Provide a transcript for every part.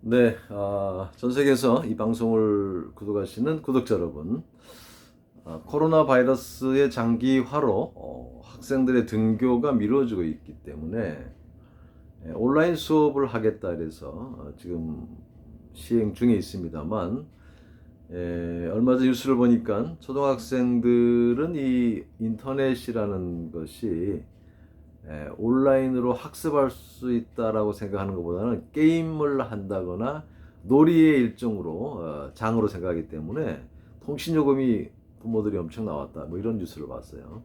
네, 전 세계에서 이 방송을 구독하시는 구독자 여러분, 코로나 바이러스의 장기화로 학생들의 등교가 미뤄지고 있기 때문에 온라인 수업을 하겠다 해서 지금 시행 중에 있습니다만, 얼마 전 뉴스를 보니까 초등학생들은 이 인터넷이라는 것이 온라인으로 학습할 수 있다라고 생각하는 것보다는 게임을 한다거나 놀이의 일종으로 장으로 생각하기 때문에 통신요금이 부모들이 엄청 나왔다, 뭐 이런 뉴스를 봤어요.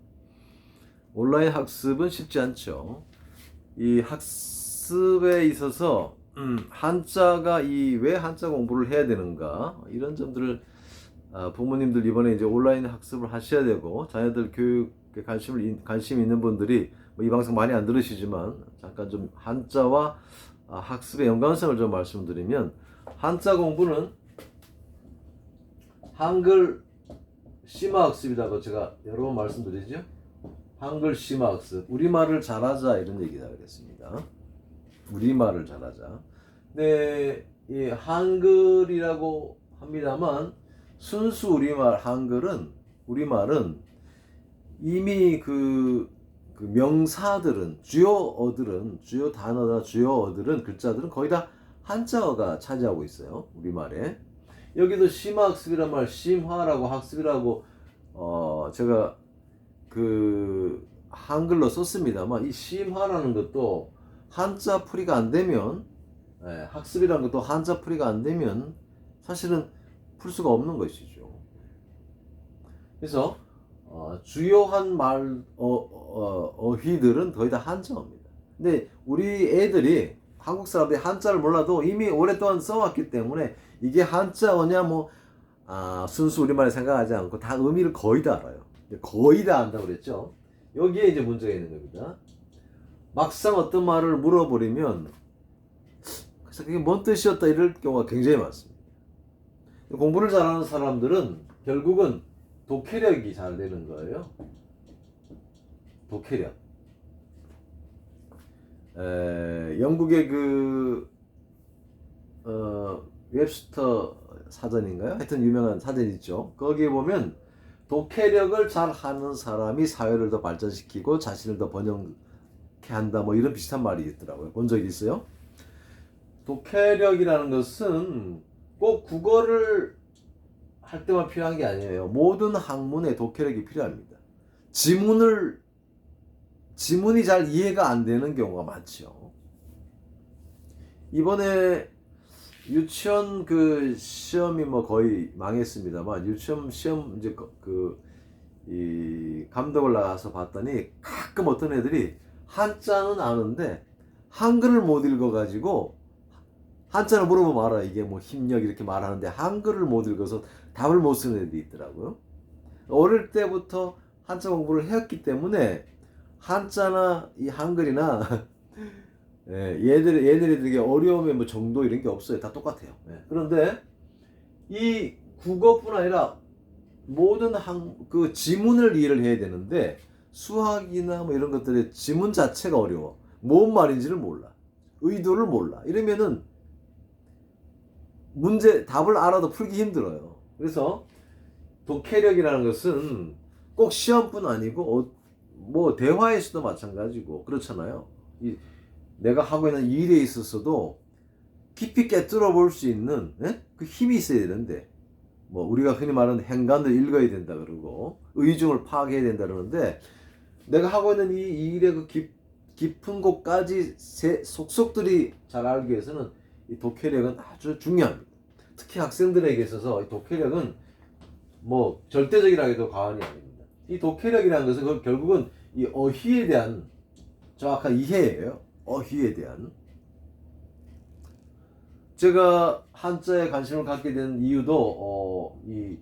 온라인 학습은 쉽지 않죠. 이 학습에 있어서 한자가 왜 한자 공부를 해야 되는가, 이런 점들을 부모님들 이번에 이제 온라인 학습을 하셔야 되고, 자녀들 교육에 관심 있는 분들이 뭐이 방송 많이 안 들으시지만 잠깐 좀 한자와 학습의 연관성을 좀 말씀드리면, 한자 공부는 한글 심화 학습이라고 제가 여러 번 말씀드리죠. 한글 심화 학습, 우리말을 잘하자, 이런 얘기다 그랬습니다. 우리말을 잘하자. 네, 이 한글이라고 합니다만 순수 우리말은 이미 그 명사들은, 주요 단어나 주요 어들은, 글자들은 거의 다 한자어가 차지하고 있어요, 우리말에. 여기도 심화학습이란 말, 심화라고 학습이라고 제가 한글로 썼습니다만, 이 심화라는 것도 한자 풀이가 안 되면, 학습이라는 것도 한자 풀이가 안 되면 사실은 풀 수가 없는 것이죠. 그래서 주요한 어휘들은 거의 다 한자어입니다. 근데 우리 애들이, 한국 사람들이 한자를 몰라도 이미 오랫동안 써왔기 때문에 이게 한자어냐 순수 우리말을 생각하지 않고 다 의미를 거의 다 알아요. 거의 다 안다고 그랬죠. 여기에 이제 문제가 있는 겁니다. 막상 어떤 말을 물어버리면 그래서 그게 뭔 뜻이었다, 이럴 경우가 굉장히 많습니다. 공부를 잘하는 사람들은 결국은 독해력이 잘 되는 거예요. 독해력. 영국의 웹스터 사전인가요? 하여튼 유명한 사전이 있죠. 거기에 보면 독해력을 잘 하는 사람이 사회를 더 발전시키고 자신을 더 번영케 한다, 뭐 이런 비슷한 말이 있더라고요. 본 적이 있어요. 독해력이라는 것은 꼭 국어를 할 때만 필요한 게 아니에요. 모든 학문에 독해력이 필요합니다. 지문이 잘 이해가 안 되는 경우가 많죠. 이번에 유치원 시험이 뭐 거의 망했습니다만, 유치원 시험 이제 이 감독을 나가서 봤더니 가끔 어떤 애들이 한자는 아는데 한글을 못 읽어가지고, 한자를 물어보면 알아. 이게 뭐 힘력 이렇게 말하는데 한글을 못 읽어서 답을 못 쓰는 애들이 있더라고요. 어릴 때부터 한자 공부를 해왔기 때문에 한자나 이 한글이나 얘들에게 어려움의 뭐 정도 이런 게 없어요. 다 똑같아요. 그런데 이 국어뿐 아니라 모든 지문을 이해를 해야 되는데, 수학이나 뭐 이런 것들의 지문 자체가 어려워. 뭔 말인지를 몰라. 의도를 몰라. 이러면은 답을 알아도 풀기 힘들어요. 그래서 독해력이라는 것은 꼭 시험뿐 아니고 뭐 대화에서도 마찬가지고 그렇잖아요. 내가 하고 있는 일에 있어서도 깊이 꿰뚫어 볼 수 있는 그 힘이 있어야 되는데, 뭐 우리가 흔히 말하는 행간을 읽어야 된다 그러고 의중을 파악해야 된다 그러는데, 내가 하고 있는 이 일의 깊은 곳까지 속속들이 잘 알기 위해서는 이 독해력은 아주 중요합니다. 특히 학생들에게 있어서 이 독해력은 뭐 절대적이라 해도 과언이 아닙니다. 이 독해력이라는 것은 결국은 이 어휘에 대한 정확한 이해예요. 어휘에 대한. 제가 한자에 관심을 갖게 된 이유도 이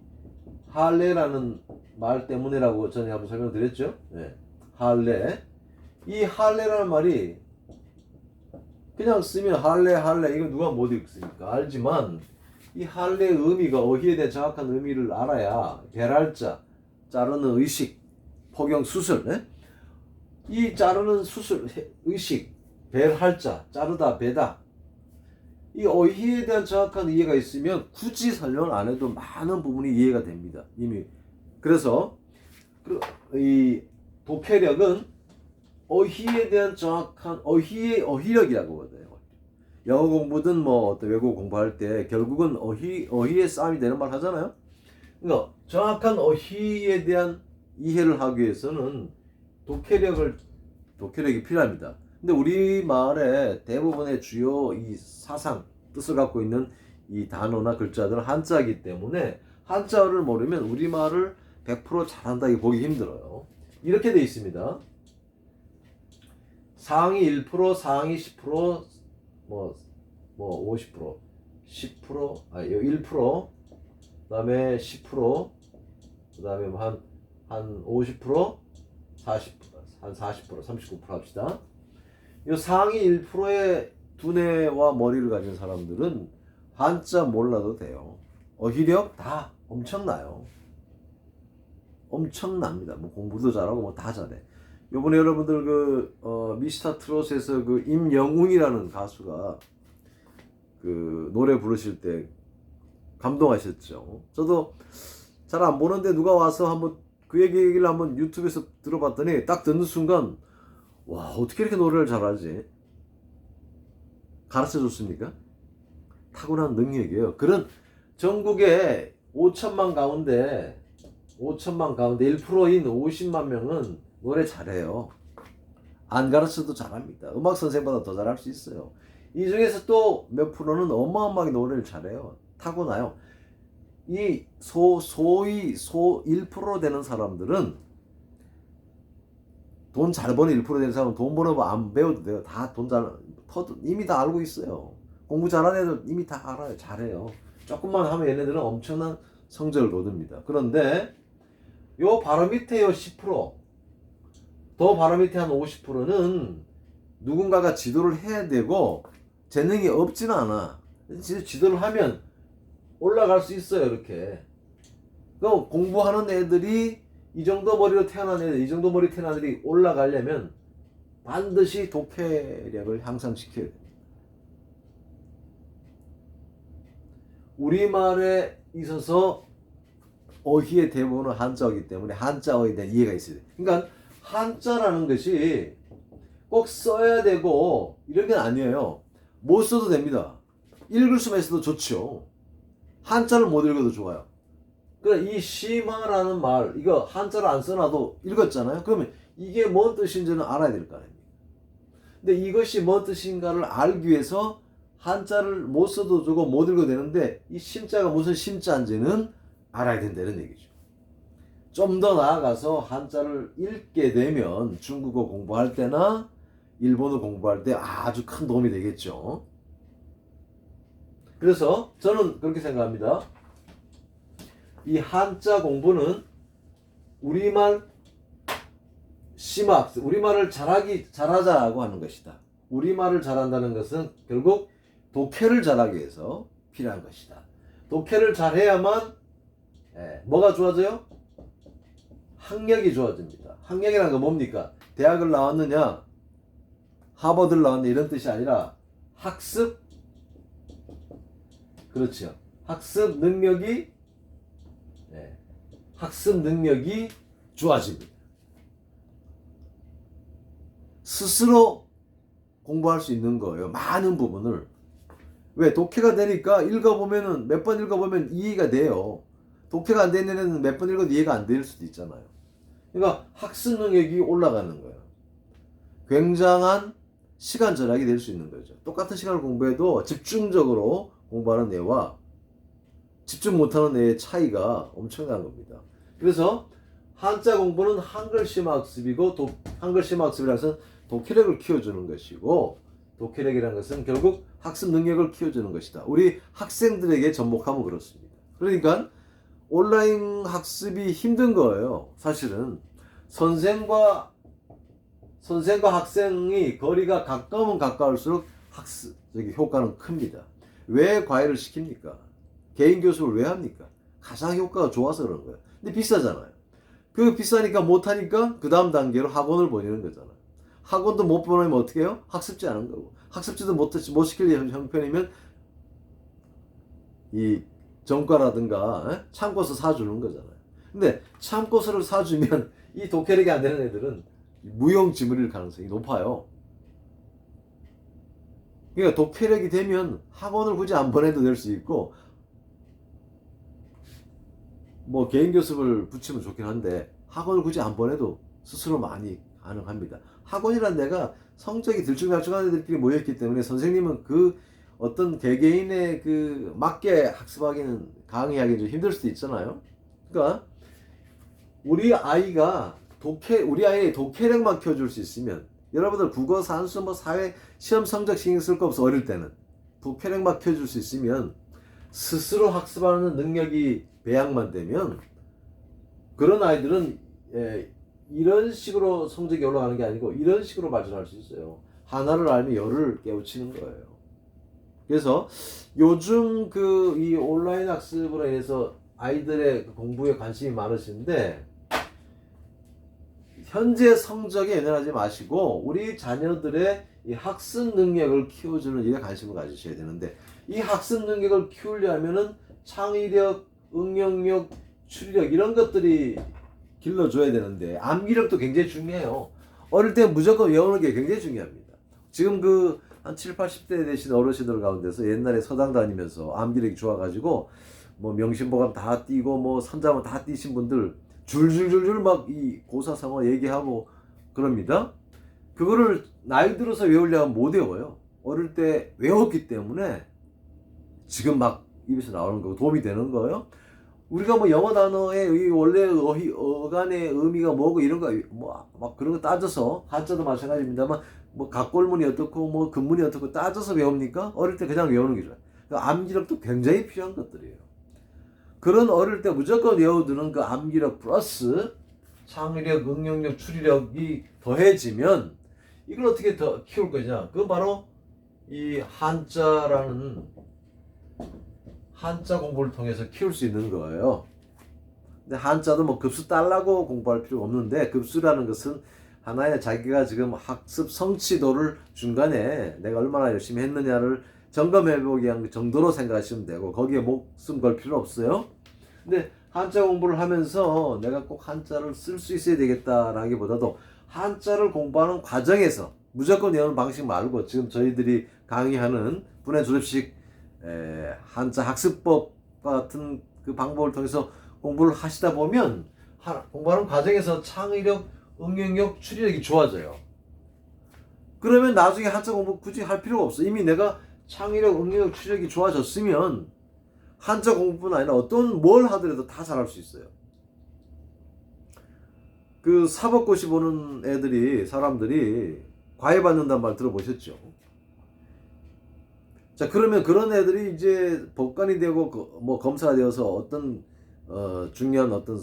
할례라는 말 때문이라고 전에 한번 설명드렸죠. 할례. 이 할례라는 말이 그냥 쓰면 할례 이거 누가 못 읽습니까? 알지만 이 할례의 의미가, 어휘에 대한 정확한 의미를 알아야 배랄자, 자르는 의식, 포경 수술, 이 자르는 수술, 의식, 벨할자, 자르다, 베다, 이 어휘에 대한 정확한 이해가 있으면 굳이 설명을 안 해도 많은 부분이 이해가 됩니다. 이미. 그래서 이 독해력은 어휘에 대한 정확한 어휘력이라고 하거든요. 영어 공부든 뭐 어떤 외국어 공부할 때 결국은 어휘의 싸움이 되는 말 하잖아요. 그러니까 정확한 어휘에 대한 이해를 하기 위해서는 독해력이 필요합니다. 근데 우리말의 대부분의 주요 이 사상, 뜻을 갖고 있는 이 단어나 글자들은 한자이기 때문에 한자어를 모르면 우리말을 100% 잘한다고 보기 힘들어요. 이렇게 돼 있습니다. 상위 1%, 상위 10%, 뭐 50%, 10%, 1%, 그다음에 10%, 그다음에 한 50%, 40%, 39% 합시다. 이 상위 1%의 두뇌와 머리를 가진 사람들은 한자 몰라도 돼요. 어휘력 다 엄청나요. 엄청납니다. 뭐 공부도 잘하고 뭐 다 잘해. 요번에 여러분들 미스터 트롯에서 임영웅이라는 가수가 노래 부르실 때 감동하셨죠. 저도 잘 안 보는데 누가 와서 한번 그 얘기를 한번 유튜브에서 들어봤더니 딱 듣는 순간 와, 어떻게 이렇게 노래를 잘하지? 가르쳐 줬습니까? 타고난 능력이에요. 그런 전국에 5천만 가운데 1%인 50만 명은 노래 잘해요. 안 가르쳐도 잘합니다. 음악 선생보다 더 잘할 수 있어요. 이 중에서 또 몇 프로는 어마어마하게 노래를 잘해요. 타고나요. 이 소위 1% 되는 사람들은 돈 잘 버는 1% 되는 사람은 돈 버는 거 안 배워도 돼요. 다 이미 다 알고 있어요. 공부 잘하는 애들 이미 다 알아요. 잘해요. 조금만 하면 얘네들은 엄청난 성적을 거둡니다. 그런데 요 바로 밑에 요 10%, 더 바로 밑에 한 50%는 누군가가 지도를 해야 되고 재능이 없지는 않아. 지도를 하면 올라갈 수 있어요. 이렇게. 그럼 공부하는 애들이 이 정도 머리 태어난 애들이 올라가려면 반드시 독해력을 향상시켜야 됩니다. 우리말에 있어서 어휘의 대부분은 한자어이기 때문에 한자어에 대한 이해가 있어야 돼요. 그러니까 한자라는 것이 꼭 써야 되고 이런 게 아니에요. 못 써도 됩니다. 읽을 수만 있어도 좋죠. 한자를 못 읽어도 좋아요. 그러니까 이 심화라는 말, 이거 한자를 안 써놔도 읽었잖아요. 그러면 이게 뭔 뜻인지는 알아야 될 거 아닙니까? 근데 이것이 뭔 뜻인가를 알기 위해서 한자를 못 써도 되고 못 읽어도 되는데 이 심자가 무슨 심자인지는 알아야 된다는 얘기죠. 좀 더 나아가서 한자를 읽게 되면 중국어 공부할 때나 일본어 공부할 때 아주 큰 도움이 되겠죠. 그래서 저는 그렇게 생각합니다. 이 한자 공부는 우리말 심학, 우리말을 잘하자고 하는 것이다. 우리말을 잘한다는 것은 결국 독해를 잘하기 위해서 필요한 것이다. 독해를 잘해야만 뭐가 좋아져요? 학력이 좋아집니다. 학력이라는 건 뭡니까? 대학을 나왔느냐, 하버드를 나왔느냐 이런 뜻이 아니라 학습, 그렇죠. 학습 능력이 좋아집니다. 스스로 공부할 수 있는 거예요. 많은 부분을. 왜? 독해가 되니까 읽어보면은 몇 번 읽어보면 이해가 돼요. 독해가 안 되는 애는 몇 번 읽어도 이해가 안 될 수도 있잖아요. 그러니까 학습 능력이 올라가는 거예요. 굉장한 시간 절약이 될 수 있는 거죠. 똑같은 시간을 공부해도 집중적으로 공부하는 애와 집중 못하는 애의 차이가 엄청난 겁니다. 그래서 한자 공부는 한글 심화학습이고 한글 심화학습이라는 것은 독해력을 키워주는 것이고 독해력이라는 것은 결국 학습 능력을 키워주는 것이다. 우리 학생들에게 접목하면 그렇습니다. 그러니까 온라인 학습이 힘든 거예요. 사실은 선생과 학생이 거리가 가까우면 가까울수록 효과는 큽니다. 왜 과외를 시킵니까? 개인 교습을 왜 합니까? 가장 효과가 좋아서 그런 거예요. 근데 비싸잖아요. 비싸니까 못하니까 그 다음 단계로 학원을 보내는 거잖아요. 학원도 못 보내면 어떻게 해요? 학습지 하는 거고. 학습지도 못 시킬 형편이면 이 전과라든가 참고서 사주는 거잖아요. 근데 참고서를 사주면 이 독해력이 안 되는 애들은 무용지물일 가능성이 높아요. 그러니까 독해력이 되면 학원을 굳이 안 보내도 될 수 있고, 뭐 개인 교습을 붙이면 좋긴 한데 학원을 굳이 안 보내도 스스로 많이 가능합니다. 학원이란 데가 성적이 들쭉날쭉한 애들끼리 모여있기 때문에 선생님은 그 어떤 개개인의 그 맞게 학습하기는 강의하기 좀 힘들 수도 있잖아요. 그러니까 우리 아이의 독해력만 키워줄 수 있으면, 여러분들 국어, 산수, 뭐 사회 시험 성적 신경 쓸 거 없어. 어릴 때는 독해력만 키워줄 수 있으면, 스스로 학습하는 능력이 배양만 되면 그런 아이들은 이런 식으로 성적이 올라가는 게 아니고 이런 식으로 발전할 수 있어요. 하나를 알면 열을 깨우치는 거예요. 그래서 요즘 이 온라인 학습으로 인해서 아이들의 공부에 관심이 많으신데, 현재 성적에 연연하지 마시고 우리 자녀들의 이 학습 능력을 키워주는 일에 관심을 가지셔야 되는데, 이 학습 능력을 키우려면은 창의력, 응용력, 추리력 이런 것들이 길러줘야 되는데, 암기력도 굉장히 중요해요. 어릴 때 무조건 외우는 게 굉장히 중요합니다. 지금 한 7, 80대 되신 어르신들 가운데서 옛날에 서당 다니면서 암기력이 좋아가지고 뭐 명심보감 다 띄고 뭐 선자문 다 띄신 분들 줄줄줄줄 막 이 고사성어 얘기하고 그럽니다. 그거를 나이 들어서 외우려면 못 외워요. 어릴 때 외웠기 때문에 지금 막 입에서 나오는 거 도움이 되는 거예요. 우리가 뭐 영어 단어의 원래 어간의 의미가 뭐고 이런 거 뭐 막 그런 거 따져서, 한자도 마찬가지입니다만 뭐 각골문이 어떻고 뭐 근문이 어떻고 따져서 외웁니까? 어릴 때 그냥 외우는 게 좋아요. 그러니까 암기력도 굉장히 필요한 것들이에요. 그런 어릴 때 무조건 외워두는 그 암기력 플러스 창의력, 응용력, 추리력이 더해지면 이걸 어떻게 더 키울 거냐? 그건 바로 이 한자 공부를 통해서 키울 수 있는 거예요. 근데 한자도 뭐 급수 따려고 공부할 필요가 없는데, 급수라는 것은 하나의 자기가 지금 학습 성취도를 중간에 내가 얼마나 열심히 했느냐를 점검해보기 위한 정도로 생각하시면 되고, 거기에 목숨 걸 필요 없어요. 근데 한자 공부를 하면서 내가 꼭 한자를 쓸 수 있어야 되겠다라기보다도 한자를 공부하는 과정에서 무조건 외우는 방식 말고, 지금 저희들이 강의하는 분해 조립식 한자 학습법 같은 그 방법을 통해서 공부를 하시다 보면 공부하는 과정에서 창의력, 응용력, 추리력이 좋아져요. 그러면 나중에 한자 공부 굳이 할 필요가 없어. 이미 내가 창의력, 응용력, 추리력이 좋아졌으면 한자 공부뿐 아니라 뭘 하더라도 다 잘할 수 있어요. 그 사법고시 보는 사람들이 과외 받는다는 말 들어보셨죠? 자, 그러면 그런 애들이 이제 법관이 되고 뭐 검사가 되어서 어떤 중요한 어떤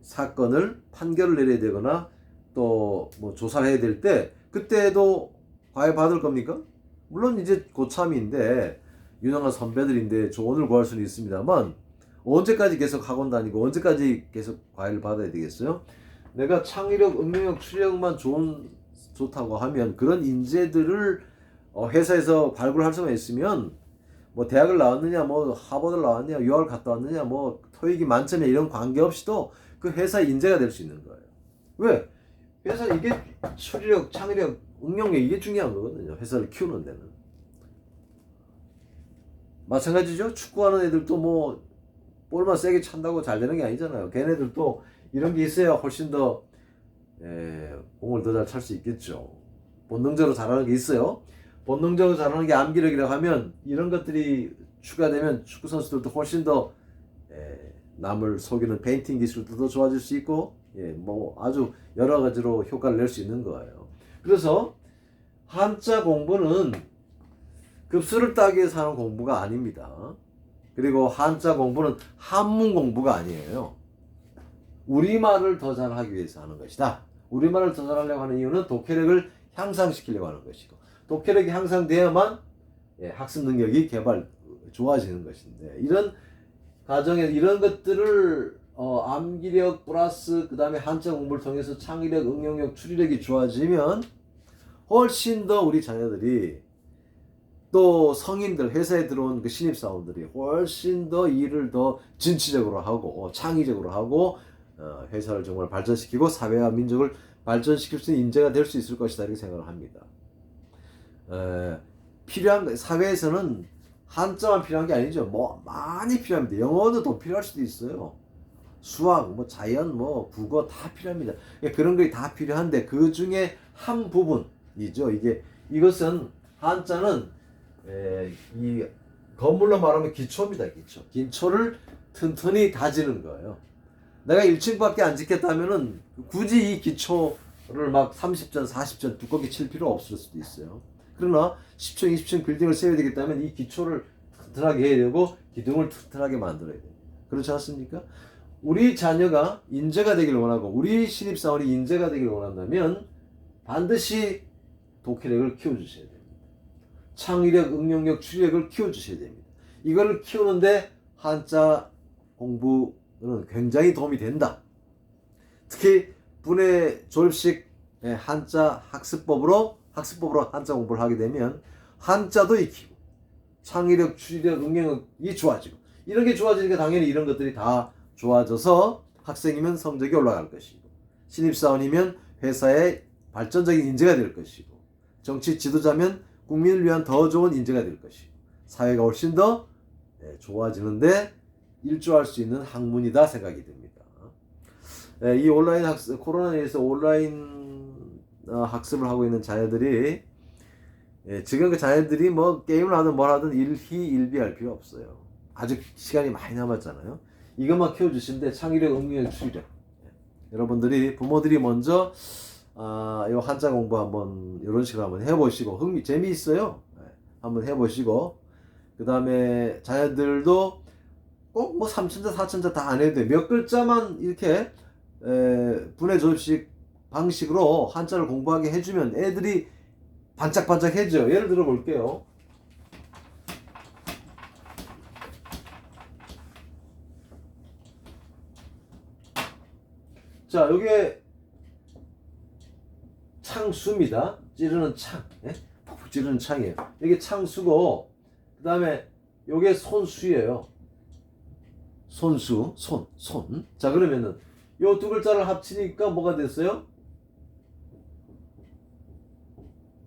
사건을 판결을 내려야 되거나 또 뭐 조사를 해야 될 때, 그때도 과외 받을 겁니까? 물론 이제 고참인데 유능한 선배들인데 조언을 구할 수는 있습니다만, 언제까지 계속 학원 다니고 언제까지 계속 과외를 받아야 되겠어요? 내가 창의력, 응용력, 추리력만 좋다고 하면 그런 인재들을 회사에서 발굴할 수만 있으면, 뭐 대학을 나왔느냐, 뭐 하버드를 나왔느냐, 유학을 갔다 왔느냐, 뭐 토익이 만점이냐 이런 관계없이도 그 회사 인재가 될 수 있는 거예요. 왜? 회사 이게 추리력, 창의력, 응용력 이게 중요한 거거든요. 회사를 키우는 데는. 마찬가지죠. 축구하는 애들도 뭐 볼만 세게 찬다고 잘 되는 게 아니잖아요. 걔네들도 이런 게 있어야 훨씬 더 공을 더 잘 찰 수 있겠죠. 본능적으로 잘하는 게 있어요. 본능적으로 잘하는 게 암기력이라고 하면 이런 것들이 추가되면 축구 선수들도 훨씬 더 남을 속이는 페인팅 기술도 더 좋아질 수 있고, 뭐 아주 여러 가지로 효과를 낼 수 있는 거예요. 그래서 한자 공부는 급수를 따기 위해서 하는 공부가 아닙니다. 그리고 한자 공부는 한문 공부가 아니에요. 우리말을 더 잘하기 위해서 하는 것이다. 우리말을 더 잘하려고 하는 이유는 독해력을 향상시키려고 하는 것이고, 독해력이 향상돼야만 학습 능력이 좋아지는 것인데, 이런 과정에서 이런 것들을 암기력 플러스 그 다음에 한자 공부를 통해서 창의력, 응용력, 추리력이 좋아지면 훨씬 더 우리 자녀들이 또 성인들, 회사에 들어온 그 신입사원들이 훨씬 더 일을 더 진취적으로 하고 창의적으로 하고 회사를 정말 발전시키고 사회와 민족을 발전시킬 수 있는 인재가 될 수 있을 것이다 이렇게 생각을 합니다. 필요한 사회에서는 한자만 필요한 게 아니죠. 뭐 많이 필요합니다. 영어도 더 필요할 수도 있어요. 수학, 뭐 자연, 뭐 국어 다 필요합니다. 그런 것이 다 필요한데 그 중에 한 부분이죠. 이것은 한자는 이 건물로 말하면 기초입니다. 기초를 튼튼히 다지는 거예요. 내가 1층밖에 안 짓겠다면은 굳이 이 기초를 막 30전, 40전 두껍게 칠 필요 없을 수도 있어요. 그러나 10층, 20층 빌딩을 세워야 되겠다면 이 기초를 튼튼하게 해야 되고 기둥을 튼튼하게 만들어야 돼요. 그렇지 않습니까? 우리 자녀가 인재가 되길 원하고 우리 신입사원이 인재가 되길 원한다면 반드시 독해력을 키워주셔야 됩니다. 창의력, 응용력, 추리력을 키워주셔야 됩니다. 이거를 키우는데 한자 공부는 굉장히 도움이 된다. 특히 분해 졸업식 한자 학습법으로 한자 공부를 하게 되면 한자도 익히고 창의력, 추리력, 응용력이 좋아지고 이런 게 좋아지니까 당연히 이런 것들이 다 좋아져서 학생이면 성적이 올라갈 것이고 신입사원이면 회사의 발전적인 인재가 될 것이고 정치 지도자면 국민을 위한 더 좋은 인재가 될 것이고 사회가 훨씬 더 좋아지는데 일조할 수 있는 학문이다 생각이 듭니다. 이 온라인 학습, 코로나에 의해서 온라인 학습을 하고 있는 자녀들이 지금 그 자녀들이 뭐 게임을 하든 뭘 하든 일희일비할 필요 없어요. 아직 시간이 많이 남았잖아요. 이것만 키워주시는데 창의력, 응용력, 추리력. 여러분들이 부모들이 먼저 이 한자 공부 한번 이런 식으로 한번 해보시고 재미있어요. 한번 해보시고 그 다음에 자녀들도 꼭 뭐 3천자 4천자 다 안 해도 돼. 몇 글자만 이렇게 분해 졸업식 방식으로 한자를 공부하게 해주면 애들이 반짝반짝해져요. 예를 들어 볼게요. 자, 요게 창수입니다. 찌르는 창. 푹푹 찌르는 창이에요. 이게 창수고, 그 다음에 요게 손수예요. 손수, 손. 자, 그러면은 요 두 글자를 합치니까 뭐가 됐어요?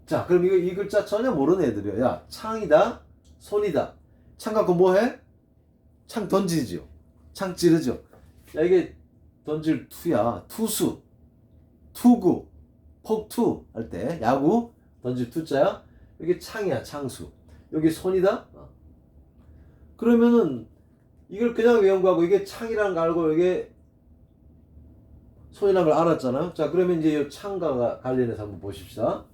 자, 그럼 이 글자 전혀 모르는 애들이요. 야, 창이다, 손이다. 창 갖고 뭐 해? 창 던지죠. 창 찌르죠. 야, 이게 던질 투야. 투수, 투구, 폭투 할 때 야구 던질 투자야. 여기 창이야, 창수. 여기 손이다. 그러면은 이걸 그냥 외운 거하고 이게 창이라는 거 알고 이게 손이라는 걸 알았잖아요. 자, 그러면 이제 이 창과 관련해서 한번 보십시다.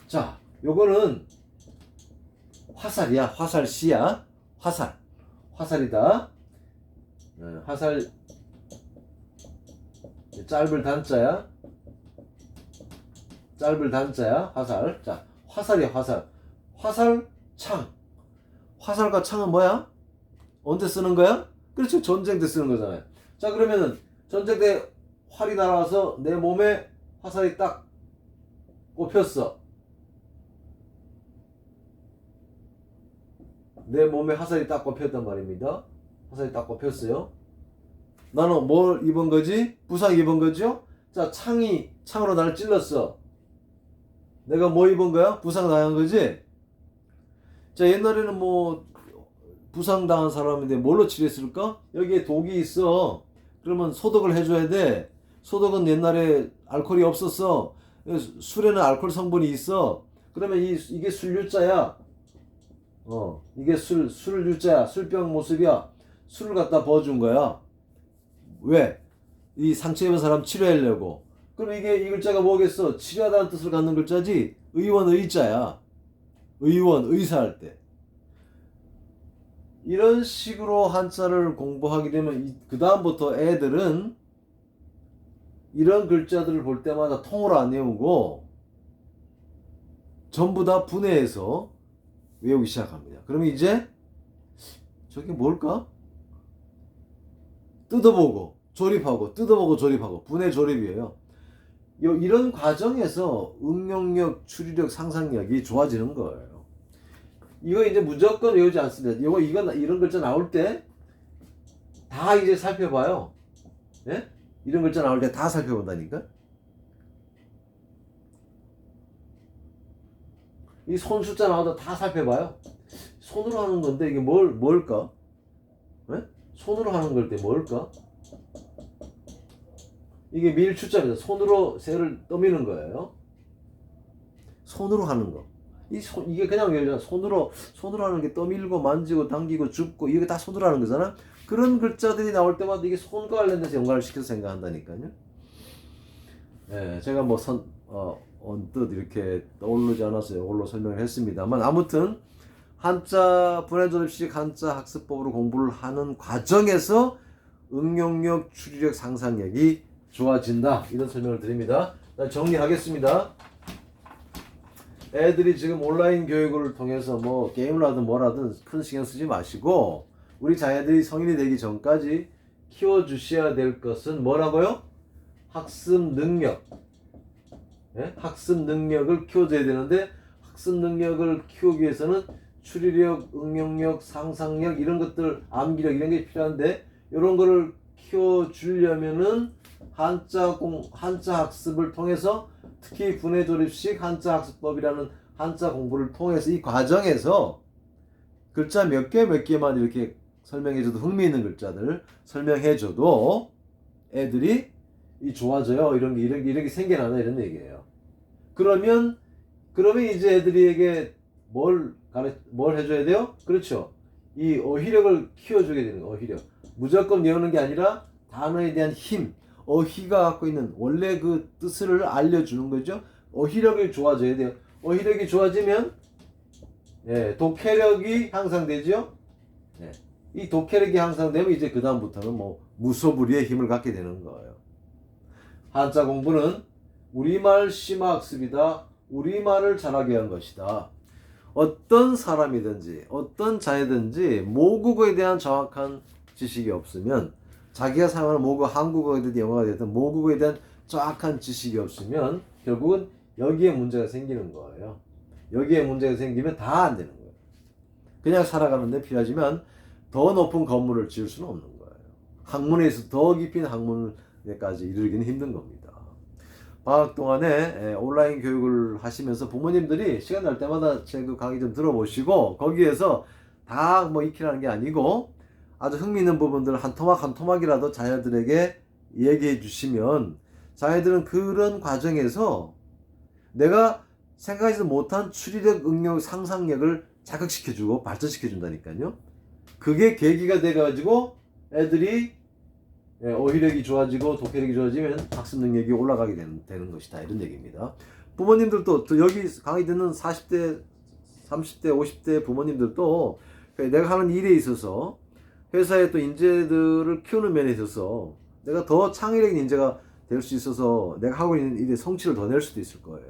자, 요거는 화살이야. 화살씨야. 화살이다. 화살 짧을 단자야. 화살. 자, 화살이야. 화살 창. 화살과 창은 뭐야? 언제 쓰는 거야? 그렇죠. 전쟁 때 쓰는 거잖아요. 자, 그러면은 전쟁 때 활이 날아와서 내 몸에 화살이 딱 꼽혔어. 내 몸에 화살이 딱 꼽혔단 말입니다. 화살이 딱 꼽혔어요. 나는 뭘 입은 거지? 부상 입은 거죠? 자, 창으로 나를 찔렀어. 내가 뭐 입은 거야? 부상 당한 거지? 자, 옛날에는 뭐 부상 당한 사람인데 뭘로 치료했을까? 여기에 독이 있어. 그러면 소독을 해줘야 돼. 소독은 옛날에 알코올이 없었어. 술에는 알코올 성분이 있어. 그러면 이게 술류자야. 이게 술류자야. 술병 모습이야. 술을 갖다 부어준 거야. 왜? 이 상처 입은 사람 치료하려고. 그럼 이 글자가 뭐겠어? 치료하다는 뜻을 갖는 글자지. 의원 의자야. 의원 의사할 때. 이런 식으로 한자를 공부하게 되면 그 다음부터 애들은 이런 글자들을 볼 때마다 통으로 안 외우고 전부 다 분해해서 외우기 시작합니다. 그러면 이제 저게 뭘까? 뜯어보고 조립하고 뜯어보고 조립하고 분해 조립이에요. 이런 과정에서 응용력, 추리력, 상상력이 좋아지는 거예요. 이거 이제 무조건 외우지 않습니다. 이런 글자 나올 때 다 이제 살펴봐요. 예? 이런 글자 나올 때 다 살펴본다니까. 이 손 숫자 나오다 다 살펴봐요. 손으로 하는 건데 이게 뭘까? 예? 손으로 하는 걸 때 뭘까? 이게 밀추자입니다. 손으로 새를 떠미는 거예요. 손으로 하는 거. 이게 그냥 손으로 하는 게 떠밀고 만지고 당기고 줍고 이게 다 손으로 하는 거잖아. 그런 글자들이 나올 때마다 이게 손과 관련돼서 연관을 시켜서 생각한다니까요. 예, 제가 뭐 언뜻 이렇게 떠오르지 않아서 이걸로 설명을 했습니다만, 아무튼 한자 분해조립식 한자 학습법으로 공부를 하는 과정에서 응용력, 추리력, 상상력이 좋아진다, 이런 설명을 드립니다. 정리하겠습니다. 애들이 지금 온라인 교육을 통해서 뭐 게임을 하든 뭘 하든 큰 신경 쓰지 마시고, 우리 자녀들이 성인이 되기 전까지 키워주셔야 될 것은 뭐라고요? 학습 능력. 네? 학습 능력을 키워줘야 되는데, 학습 능력을 키우기 위해서는 추리력, 응용력, 상상력, 이런 것들, 암기력 이런 게 필요한데, 이런 거를 키워주려면은 한자 학습을 통해서, 특히 분해조립식 한자 학습법이라는 한자 공부를 통해서 이 과정에서 글자 몇 개만 이렇게 설명해줘도, 흥미있는 글자들 설명해줘도 애들이 좋아져요. 이런 게 생겨나나, 이런 얘기예요. 그러면 이제 애들에게 뭘 해줘야 돼요? 그렇죠. 이 어휘력을 키워주게 되는 거예요. 어휘력. 무조건 외우는 게 아니라 단어에 대한 힘, 어휘가 갖고 있는 원래 그 뜻을 알려주는 거죠. 어휘력이 좋아져야 돼요. 어휘력이 좋아지면 독해력이 향상되죠. 이 독해력이 향상되면 이제 그 다음부터는 뭐 무소불위의 힘을 갖게 되는 거예요. 한자 공부는 우리말 심화학습이다. 우리말을 잘하게 한 것이다. 어떤 사람이든지 어떤 자이든지 모국어에 대한 정확한 지식이 없으면, 자기가 사용하는 모국어, 한국어가 되든 영어가 되든 모국어에 대한 정확한 지식이 없으면 결국은 여기에 문제가 생기는 거예요. 여기에 문제가 생기면 다 안 되는 거예요. 그냥 살아가는데 필요하지만 더 높은 건물을 지을 수는 없는 거예요. 학문에서 더 깊은 학문에까지 이르기는 힘든 겁니다. 방학 동안에 온라인 교육을 하시면서 부모님들이 시간 날 때마다 제 그 강의 좀 들어보시고, 거기에서 다 뭐 익히라는 게 아니고 아주 흥미있는 부분들을 한 토막이라도 자녀들에게 얘기해 주시면, 자녀들은 그런 과정에서 내가 생각하지도 못한 추리력, 응용, 상상력을 자극시켜주고 발전시켜준다니까요. 그게 계기가 돼가지고 애들이 어휘력이 좋아지고 독해력이 좋아지면 학습 능력이 올라가게 되는 것이다, 이런 얘기입니다. 부모님들도, 또 여기 강의 듣는 40대, 30대, 50대 부모님들도 내가 하는 일에 있어서, 회사의 또 인재들을 키우는 면에 있어서 내가 더 창의력인 인재가 될 수 있어서 내가 하고 있는 일의 성취를 더 낼 수도 있을 거예요.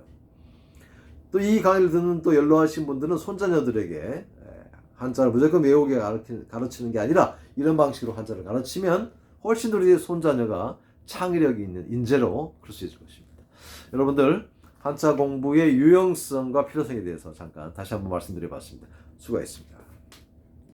또 이 강의를 듣는 또 연로하신 분들은 손자녀들에게 한자를 무조건 외우게 가르치는 게 아니라 이런 방식으로 한자를 가르치면 훨씬 더 우리 손자녀가 창의력이 있는 인재로 그럴 수 있을 것입니다. 여러분들, 한자 공부의 유용성과 필요성에 대해서 잠깐 다시 한번 말씀드려 봤습니다. 수고했습니다.